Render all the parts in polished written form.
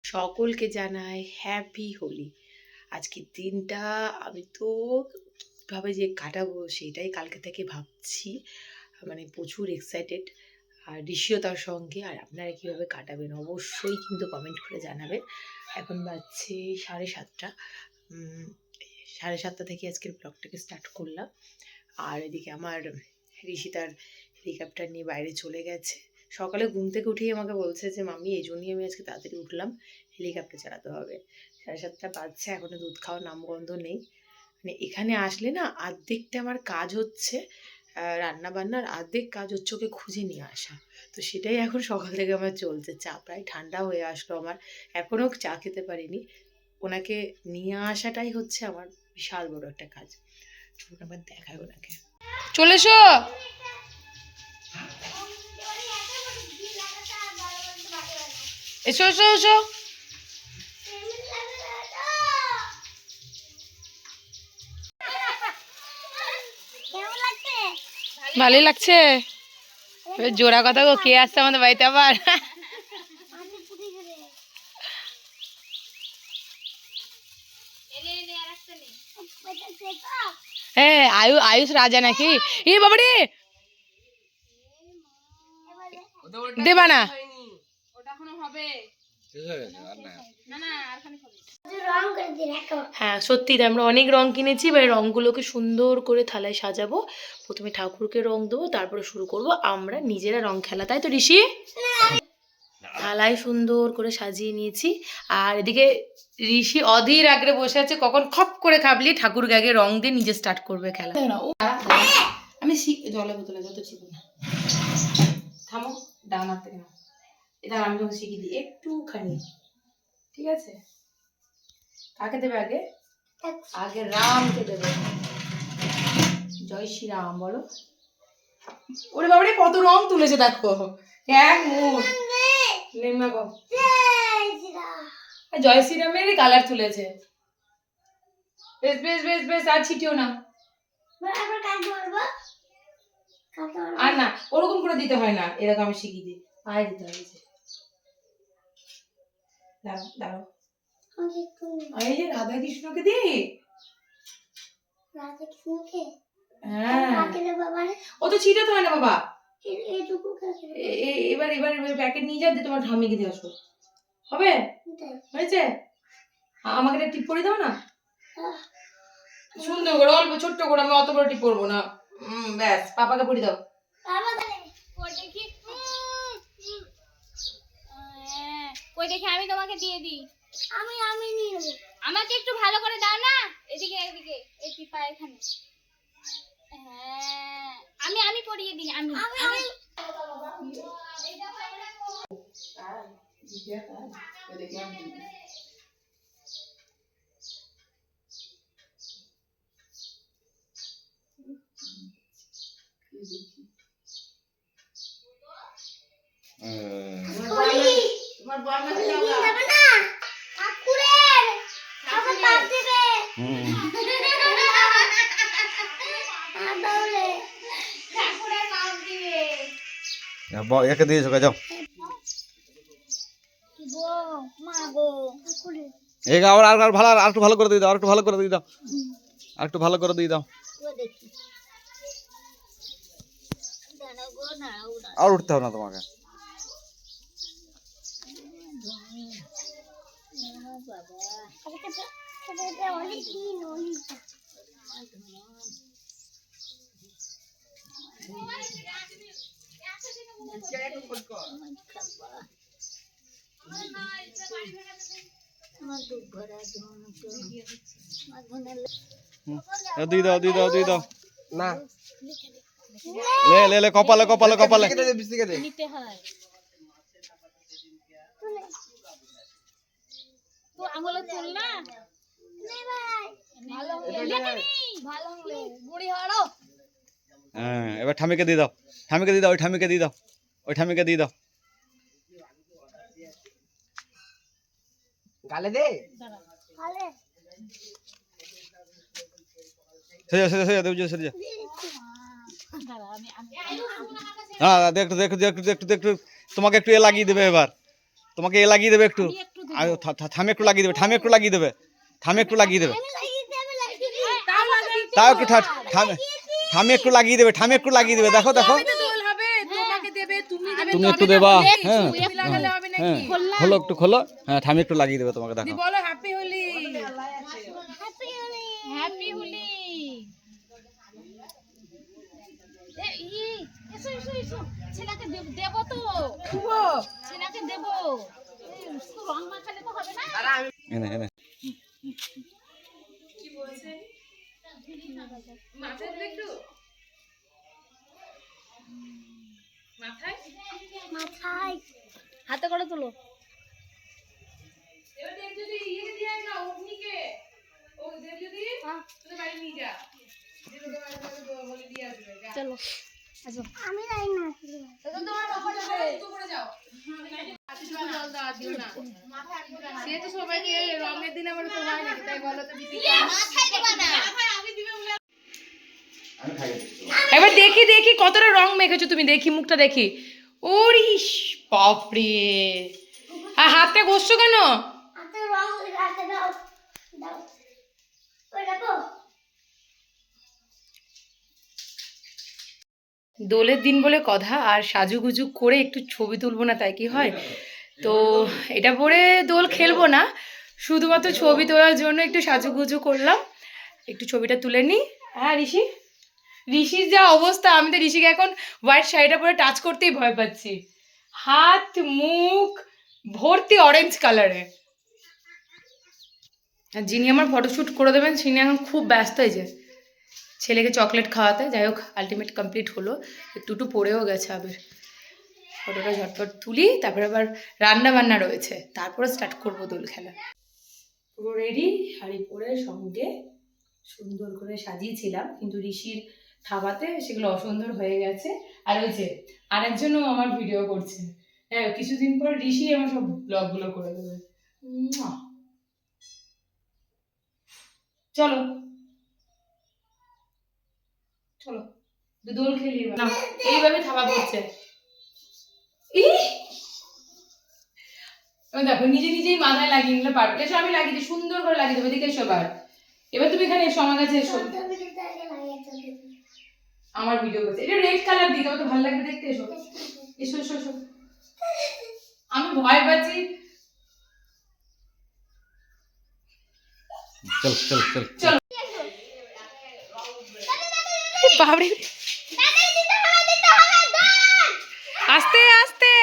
সকলকে জানাই হ্যাপি হোলি। আজকের দিনটা আমি তো কীভাবে যে কাটাবো সেটাই কালকে থেকে ভাবছি, মানে প্রচুর এক্সাইটেড। আর ঋষিও তার সঙ্গে। আর আপনারা কীভাবে কাটাবেন অবশ্যই কিন্তু কমেন্ট করে জানাবেন। এখন বাজছে 7:30। 7:30 থেকে আজকের ব্লগটাকে স্টার্ট করলাম। আর এদিকে আমার ঋষি তার হেলিকপ্টার নিয়ে বাইরে চলে গেছে। সকালে ঘুম থেকে উঠেই আমাকে বলছে যে মাম্মি এই জন্যই আমি আজকে তাড়াতাড়ি উঠলাম, হেলিকপ্টার চালাতে হবে। 7:30 বাজছে, এখনও দুধ খাওয়ার নামগন্ধ নেই। মানে এখানে আসলে না অর্ধেকটা আমার কাজ হচ্ছে রান্না বান্নার, অর্ধেক কাজ হচ্ছে ওকে খুঁজে নিয়ে আসা। তো সেটাই এখন সকাল থেকে আমার চলছে। চা প্রায় ঠান্ডা হয়ে আসলো আমার, এখনও চা খেতে পারিনি। ওনাকে নিয়ে আসাটাই হচ্ছে আমার বিশাল বড় একটা কাজ। চলুন আবার দেখায় ওনাকে। চলে এসো। এসো এসো এসো। ভালোই লাগছে। জোড়া কথা গো, কে আসছে আমাদের বাড়িতে আবার? হ্যাঁ, আয়ুষ রাজা নাকি? এ বাবারে, দেবা না? হ্যাঁ সত্যি, আমরা অনেক রং কিনেছি। এবার রঙগুলোকে সুন্দর করে থালায় সাজাবো। প্রথমে ঠাকুরকে রং দেবো, তারপরে শুরু করব আমরা নিজেরা রং খেলা, তাই তো ঋষি? থালায় সুন্দর করে সাজিয়ে নিয়েছি। আর এদিকে ঋষি অধীর আগ্রহে বসে আছে, কখন খপ করে খাবলি ঠাকুর গাগে রং দিয়ে নিজে স্টার্ট করবে খেলা। আমি জলের বোতলে যত ছিল না, থামো, ডান হাত থেকে না, এটা আমি যখন শিখিয়ে দিই একটুখানি, ঠিক আছে? কাকে দেবে আগে? আগে রামকে দেবে। জয় শ্রীরাম বলো। ওরে বাবারে, কত রং তুলেছে দেখো, এক মুঠ। জয় শ্রীরামের কালার তুলেছে। বেশ বেশ বেশ বেশ, আর ছিটিও না। আর না, ওরকম করে দিতে হয় না, এরকম আমি শিখিয়ে দিই। আয় দিতে হবে। দাঁড়াও দাঁড়াও, এই যে রাধা কৃষ্ণকে দি। রাধা কৃষ্ণকে? হ্যাঁ, ও তো ছিটাতে হয় না বাবা। এবার এবার এবার প্যাকেট নিয়ে যাও, দিয়ে তোমার ঠাম্মিকে দিয়ে আসো। হবে? হয়েছে? আমাকে একটা টিপ করে দাও না, সুন্দর করে, অল্প ছোট্ট করে। আমি অত বড় টিপ করবো না। ব্যাস, পাপাকে পড়ি দাও। কই দেখি আমি তোমাকে দিয়ে দিই। আমি নিয়ে নেব। আমাকে একটু ভালো করে দাও না। এদিকে এদিকে, এই টিপা এখানে। হ্যাঁ, আমি পরিয়ে দিই। আমি একে দিয়ে যাও। এই আবার আর ভালো, আর একটু ভালো করে দিয়ে দাও, আর একটু ভালো করে দিয়ে দাও, আর একটু ভালো করে দিয়ে দাও। আর উঠতে হবে না তোমাকে। দিয়ে দাও দিয়ে দাও দিয়ে দাও না। লে লে লে, কপালে কপালে কপালে নিতে হয় তো, আঙুলে চুল না। হ্যাঁ, এবার ঠামিকে দিয়ে দাও, ঠামিকে দিয়ে দাও, ওই ঠামিকে দিয়ে দাও, ওই ঠামিকে দিয়ে দাও। গালে দে, সেজা সেজা সেজা দেব, সেজা। হ্যাঁ, দেখো দেখো দেখো দেখো দেখো, তোমাকে একটু এ লাগিয়ে দেবে এবার, তোমাকে এ লাগিয়ে দেবে একটু। থামে একটু লাগিয়ে দেবে, থামে একটু লাগিয়ে দেবে, থামে একটু লাগিয়ে দেবে, তাও একটু থামে একটু লাগিয়ে দেবে, থামে একটু লাগিয়ে দেবে। দেখো দেখো তুমি একটু দেবা। হ্যাঁ হ্যাঁ খোলো একটু খোলো, হ্যাঁ থামে একটু লাগিয়ে দেবে তোমাকে। দেখো হ্যাপি হোলি। এসো এসো এসো, ছেলেকে দেবো তো, ছেলেকে দেবো, রং মাখালে তো হবে না। এনে এনে মাথায় হাতে করে তুলো। চলো আসো। আমি যাই না, এবার দেখি দেখি কতটা রং মেখেছো তুমি, দেখি মুখটা দেখি। ওরিস বাপরে, আর হাতটা ঘষছো কেন? দোলের দিন বলে কথা, আর সাজুগুজু করে একটু ছবি তুলবো না তাই কি হয়? তো এটা পরে দোল খেলবো না, শুধুমাত্র ছবি তোলার জন্য একটু সাজুগুজু করলাম, একটু ছবিটা তুলে নিই। হ্যাঁ ঋষি, ঋষির যা অবস্থা, আমি তো ঋষিকে এখন হোয়াইট শাড়িটা পরে টাচ করতেই ভয় পাচ্ছি। হাত মুখ ভর্তি অরেঞ্জ কালারে। আর যিনি আমার ফটোশ্যুট করে দেবেন তিনি এখন খুব ব্যস্ত হয়েছে ছেলেকে চকলেট খাওয়াতে। যাই হোক আলটিমেট কমপ্লিট হলো, একটু পড়েও গেছে আবার। ফটোটা ঝটপট তুলি, তারপরে আবার রান্না বান্না রয়েছে, তারপরে স্টার্ট করবো দোল খেলা। পুরো রেডি, শাড়ি পরে সঙ্গে সুন্দর করে সাজিয়েছিলাম, কিন্তু ঋষির থাবাতে সেগুলো অসুন্দর হয়ে গেছে। আর ওই যে আরেকজনও আমার ভিডিও করছে, হ্যাঁ কিছুদিন পর ঋষি আমার সব ব্লগগুলো করে দেবে। চলো চলো দোল খেলি না, এইভাবে থাবা পড়ছে। দেখো নিজে নিজেই মাথায় লাগিয়ে নিলে পারবে। এসো আমি লাগিয়ে দিই, সুন্দর করে লাগিয়ে দেবো। এদিকে এসো, এবার তুমি এখানে এসো আমার কাছে এসো। আমার ভিডিও করছে, এটা রেড কালার দিই, তবে তো ভালো লাগবে দেখতে। এসো এসো এসো এসো, আমি ভয় পাচ্ছি। চল চল চল চলো বাবরে, আস্তে আস্তে।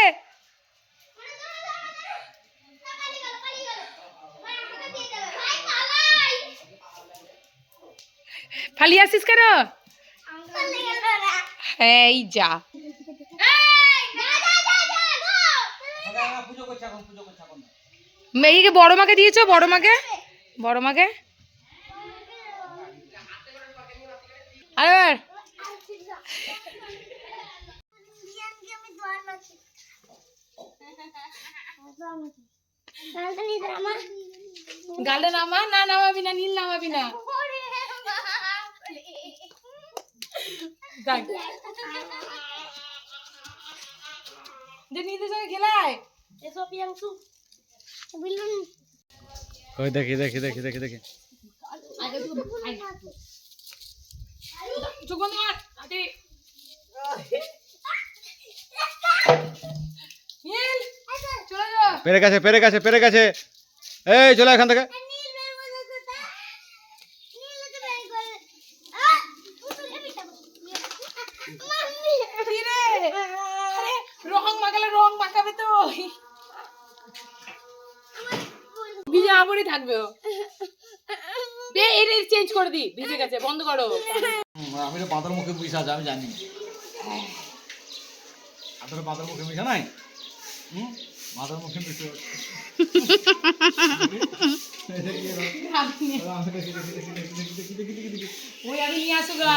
পালিয়ে আসিস কেন? এই যা, মেয়েকে বড় মাকে দিয়েছো, বড় মাকে, বড় মাকে। আর গালে নামা, না নামাবি না, নীল নামাবি না। যে নীলের সঙ্গে খেলায় এসো পিয়াংশু, ওই দেখি দেখি দেখি দেখি দেখি চোখ বন্ধ কর, হাতে নীল চলে যা। পেরে গেছে পেরে গেছে পেরে গেছে, এই চলে এখান থেকে। রং মাখালে রং মাখাবে তো, ভিজে আবরই থাকবে। এটা চেঞ্জ করে দি, ভিজে গেছে, বন্ধ করো। আমি তো পাতার মুখে মিশা আছে, আমি জানি। আপনার পাতার মুখে মিশা নাই, মাথার মুখে মিশে। ওই আমি নিয়ে আসো গা।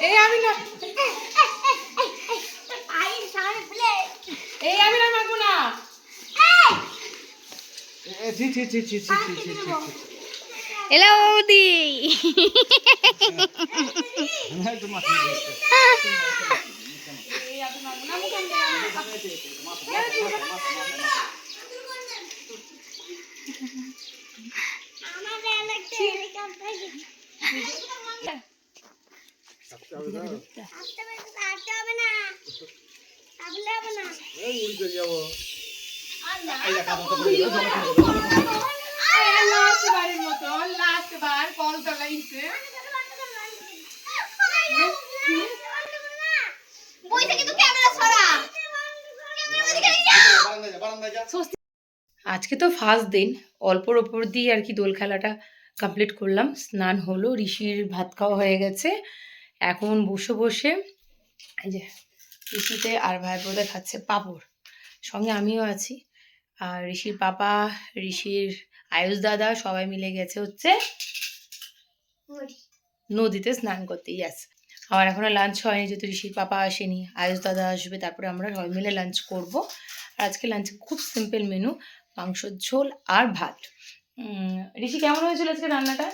এই আমি না, এই আমি না মাখবো না। হ্যালো দি, আজকে তো ফার্স্ট দিন, অল্পর ওপর দিয়ে আর কি দোল খেলাটা কমপ্লিট করলাম। স্নান হলো, ঋষির ভাত খাওয়া হয়ে গেছে। এখন বসে বসে এই যে ঋষিতে আর ভাইপোতে খাচ্ছে পাঁপড়, সঙ্গে আমিও আছি। আর ঋষির পাপা, ঋষির আয়ুষ দাদা সবাই মিলে গেছে হচ্ছে নদীতে স্নান করতে। ইয়াস, আমার এখনো লাঞ্চ হয়নি, যেহেতু ঋষির পাপা আসেনি, আয়ুষ দাদা আসবে, তারপরে আমরা সবাই মিলে লাঞ্চ করব। আর আজকে লাঞ্চে খুব সিম্পল মেনু, মাংসর ঝোল আর ভাত। ঋষি কেমন হয়েছিল আজকে রান্নাটা?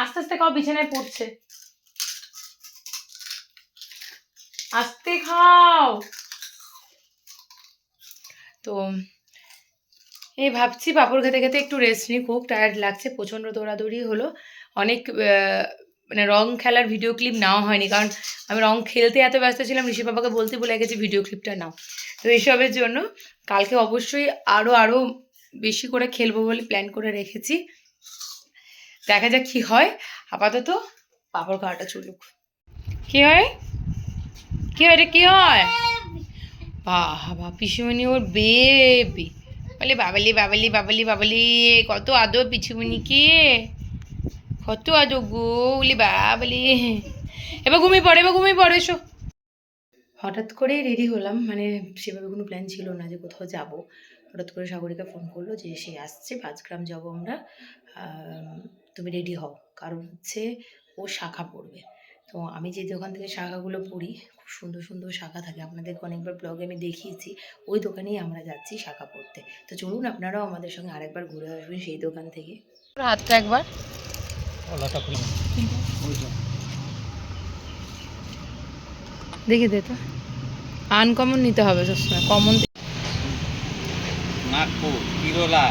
আস্তে আস্তে খাও, বিছানায় পড়ছে, আস্তে খাও। তো এই ভাবছি পাঁপড় খেতে খেতে একটু রেস্ট নিই, খুব টায়ার্ড লাগছে, প্রচণ্ড দৌড়াদৌড়ি হলো। অনেক মানে রং খেলার ভিডিও ক্লিপ নেওয়া হয়নি, কারণ আমি রং খেলতে এত ব্যস্ত ছিলাম, ঋষি বাবাকে বলতে বলে গেছি ভিডিও ক্লিপটা নাও। তো এইসবের জন্য কালকে অবশ্যই আরও বেশি করে খেলবো বলে প্ল্যান করে রেখেছি। দেখা যাক কী হয়। আপাতত পাঁপড় খাওয়াটা চলুক। কী হয়, কী হয় রে, কী হয়? বাবা পিসিমণি ওর বেবি, বলে বাবালি বাবালি বাবালি বাবালি, কত আদর পিসিমণিকে, কত আদর গো, বলি বাবালি। এবার ঘুমিয়ে পড়ে, এবার ঘুমিয়ে পড়ে, এসো। হঠাৎ করে রেডি হলাম, মানে সেভাবে কোনো প্ল্যান ছিল না যে কোথাও যাব। হঠাৎ করে সাগরিকা ফোন করলো যে সে আসছে, 5 গ্রাম যাবো আমরা, তুমি রেডি হও, কারণ হচ্ছে ও শাখা পড়বে। তো আমি যে দোকান থেকে শাখাগুলো পড়ি, খুব সুন্দর সুন্দর শাখা থাকে, আপনাদেরকে অনেকবার ব্লগে আমি দেখিয়েছি, ওই দোকানেই আমরা যাচ্ছি শাখা পড়তে। তো চলুন আপনারাও আমাদের সঙ্গে আরেকবার ঘুরে আসবেন সেই দোকান থেকে। হাতটা একবার দেখি দে তো, আনকমন নিতে হবে সবসময়, কমন। নাগপুর, কিরোলা,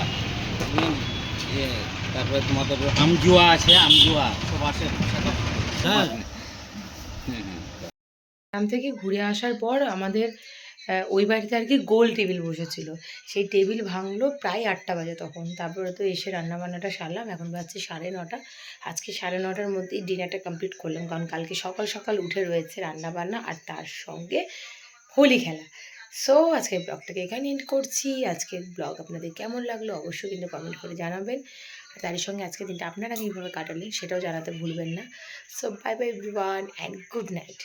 তারপরে তোমাদের আমজুয়া আছে, আমজুয়া সব আছে। গ্রাম থেকে ঘুরে আসার পর আমাদের ওই বাড়িতে আর কি গোল টেবিল বসেছিল, সেই টেবিল ভাঙলো প্রায় 8টা বাজে তখন। তারপরে তো এসে রান্নাবান্নাটা সারলাম, এখন বাজছে 9:30। আজকে 9:30টার মধ্যেই ডিনারটা কমপ্লিট করলাম, কারণ কালকে সকাল সকাল উঠে রয়েছে রান্নাবান্না আর তার সঙ্গে হোলি খেলা। সো আজকের ব্লগটাকে এখানে এন্ড করছি। আজকের ব্লগ আপনাদের কেমন লাগলো অবশ্যই কিন্তু কমেন্ট করে জানাবেন, আর তার সঙ্গে আজকের দিনটা আপনারা কীভাবে কাটালেন সেটাও জানাতে ভুলবেন না। So bye bye everyone and good night.